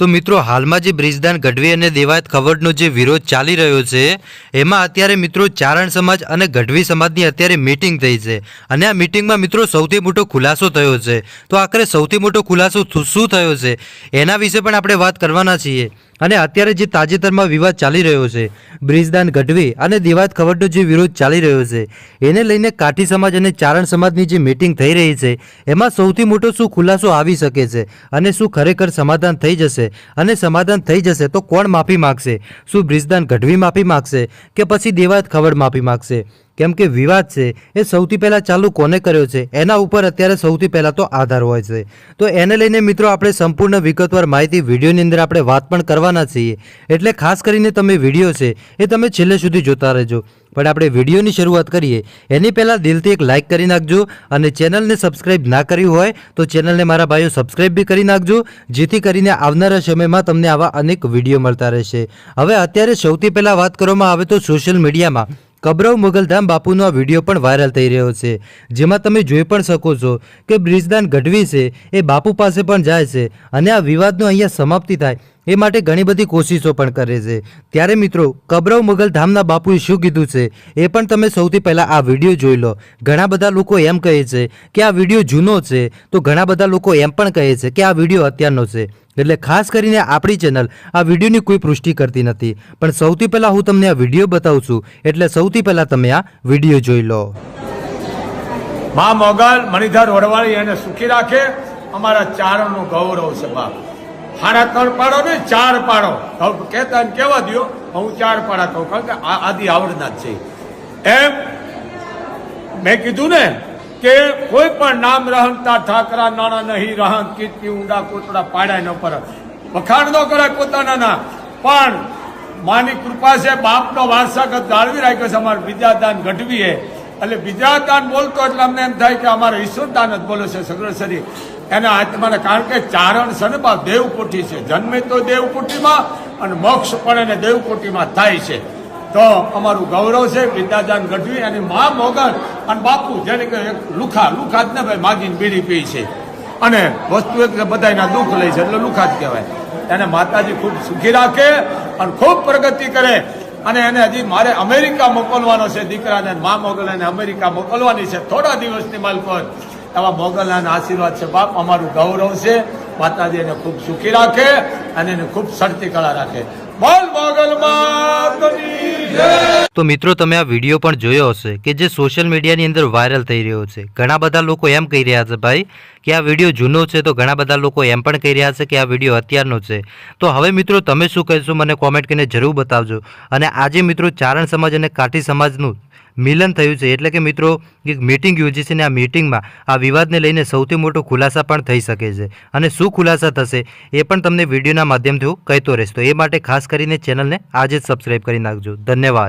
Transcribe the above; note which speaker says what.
Speaker 1: તો મિત્રો હાલમાં જે બ્રિજદાન ગઢવી અને દેવાયત ખવડનો જે વિરોધ ચાલી રહ્યો છે એમાં અત્યારે મિત્રો ચારણ સમાજ અને ગઢવી સમાજની અત્યારે મીટિંગ થઈ છે અને આ મીટિંગમાં મિત્રો સૌથી મોટો ખુલાસો થયો છે। તો આખરે સૌથી મોટો ખુલાસો શું થયો છે એના વિશે પણ આપણે વાત કરવાના છીએ। અને અત્યારે જે તાજેતરમાં વિવાદ ચાલી રહ્યો છે બ્રિજદાન ગઢવી અને દેવાયત ખવડનો જે વિરોધ ચાલી રહ્યો છે એને લઈને કાઠી સમાજ અને ચારણ સમાજની જે મીટિંગ થઈ રહી છે એમાં સૌથી મોટો શું ખુલાસો આવી શકે છે અને શું ખરેખર સમાધાન થઈ જશે અને સમાધાન થઈ જશે તો કોણ માફી માગશે? શું બ્રિજદાન ગઢવી માફી માગશે કે પછી દેવાયત ખવડ માફી માગશે? કેમ કે વિવાદ છે એ સૌથી પહેલાં ચાલુ કોને કર્યો છે એના ઉપર અત્યારે સૌથી પહેલાં તો આધાર હોય છે। તો એને લઈને મિત્રો આપણે સંપૂર્ણ વિગતવાર માહિતી વિડીયોની અંદર આપણે વાત પણ કરવાના છીએ, એટલે ખાસ કરીને તમે વિડીયો છે એ તમે છેલ્લે સુધી જોતા રહેજો। પણ આપણે વિડીયોની શરૂઆત કરીએ એની પહેલાં દિલથી એક લાઇક કરી નાખજો અને ચેનલને સબસ્ક્રાઈબ ના કરી હોય તો ચેનલને મારા ભાઈઓ સબસ્ક્રાઈબ બી કરી નાખજો, જેથી કરીને આવનારા સમયમાં તમને આવા અનેક વિડીયો મળતા રહેશે। હવે અત્યારે સૌથી પહેલાં વાત કરવામાં આવે તો સોશિયલ મીડિયામાં કબરવ મોગલધામ બાપુનો આ વિડીયો પણ વાયરલ થઈ રહ્યો છે, જેમાં તમે જોઈ પણ શકો છો કે બ્રિજદાન ગઢવી છે એ બાપુ પાસે પણ જાય છે અને આ વિવાદનો અહીંયા સમાપ્તિ થાય એ માટે ઘણી બધી કોશિશો પણ કરે છે। ત્યારે મિત્રો કબરવ મોગલધામના બાપુએ શું કીધું છે એ પણ તમે સૌથી પહેલાં આ વિડીયો જોઈ લો। ઘણા બધા લોકો એમ કહે છે કે આ વિડીયો જૂનો છે, તો ઘણા બધા લોકો એમ પણ કહે છે કે આ વિડીયો અત્યારનો છે, એટલે ખાસ કરીને આપણી ચેનલ આ વિડીયોની કોઈ પુષ્ટિ કરતી નથી। પણ સૌથી પહેલાં હું તમને આ વિડીયો બતાવું છું, એટલે સૌથી પહેલાં તમે આ વિડીયો જોઈ લો।
Speaker 2: મા મોગલ મણિધર વડવાળી એને સુખી રાખે, અમારા ચારણનું ગૌરવ છે બાપ। 3.5 પાડો ને 4 પાડો કહેતા કેવા દો, હું 4 પાડા કહું, કારણ કે આદિ આવડના જ છે। એમ મેં કીધું ને કે કોઈ પણ નામ રહનતા ઠાકરા નાણા નહીં રહન, કીર્તિ ઊંડા કોટડા પાડાય ન પર, વખાણ ન કરાય પોતાના ના, પણ માની કૃપા છે બાપનો વારસાગત જાળવી રાખ્યો છે અમારે વિદ્યાદાન ગઢવીએ। એટલે વિદ્યાદાન બોલતો એટલે અમને એમ થાય કે અમારે ઈશ્વરદાન જ બોલે છે સગળસરી એના આત્માને, કારણ કે ચારણ છે ને બાપ દેવકોટી છે, જન્મે તો દેવકોટીમાં અને મોક્ષ પણ એને દેવકોટીમાં થાય છે। તો અમારું ગૌરવ છે વિદ્યાદાન ગઢવી અને મા મોગલ અને બાપુ, જેને કે લુખા જ ને ભાઈ માગીને બીડી પી છે અને વસ્તુ એક બધાના દુઃખ લે છે એટલે લુખા જ કહેવાય। એને માતાજી ખૂબ સુખી રાખે અને ખૂબ પ્રગતિ કરે। અને એને હજી મારે અમેરિકા મોકલવાનો છે દીકરાને, મા મોગલ એને અમેરિકા મોકલવાની છે થોડા દિવસની માલકોત। એવા મોગલના આશીર્વાદ છે બાપ, અમારું ગૌરવ છે। માતાજી એને ખૂબ સુખી રાખે અને એને ખૂબ શરતી કળા રાખે। બોલ મોગલ માતની જય।
Speaker 1: તો મિત્રો તમે આ વિડીયો પણ જોયો હશે કે જે સોશિયલ મીડિયાની અંદર વાયરલ થઈ રહ્યો છે। ઘણા બધા લોકો એમ કહી રહ્યા છે ભાઈ કે આ વિડીયો જૂનો છે, તો ઘણા બધા લોકો એમ પણ કહી રહ્યા છે કે આ વિડીયો અત્યારનો છે। તો હવે મિત્રો તમે શું કહેશો મને કોમેન્ટ કરીને જરૂર બતાવજો। અને આજે મિત્રો ચારણ સમાજ અને કાઠી સમાજનું મિલન થયું છે, એટલે કે મિત્રો એક મીટિંગ યોજી છે અને આ મીટિંગમાં આ વિવાદને લઈને સૌથી મોટો ખુલાસા પણ થઈ શકે છે અને શું ખુલાસા થશે એ પણ તમને વિડીયોના માધ્યમથી હું કહેતો રહીશ। તો એ માટે ખાસ કરીને ચેનલને આજે જ સબસ્ક્રાઈબ કરી નાખજો। ધન્યવાદ।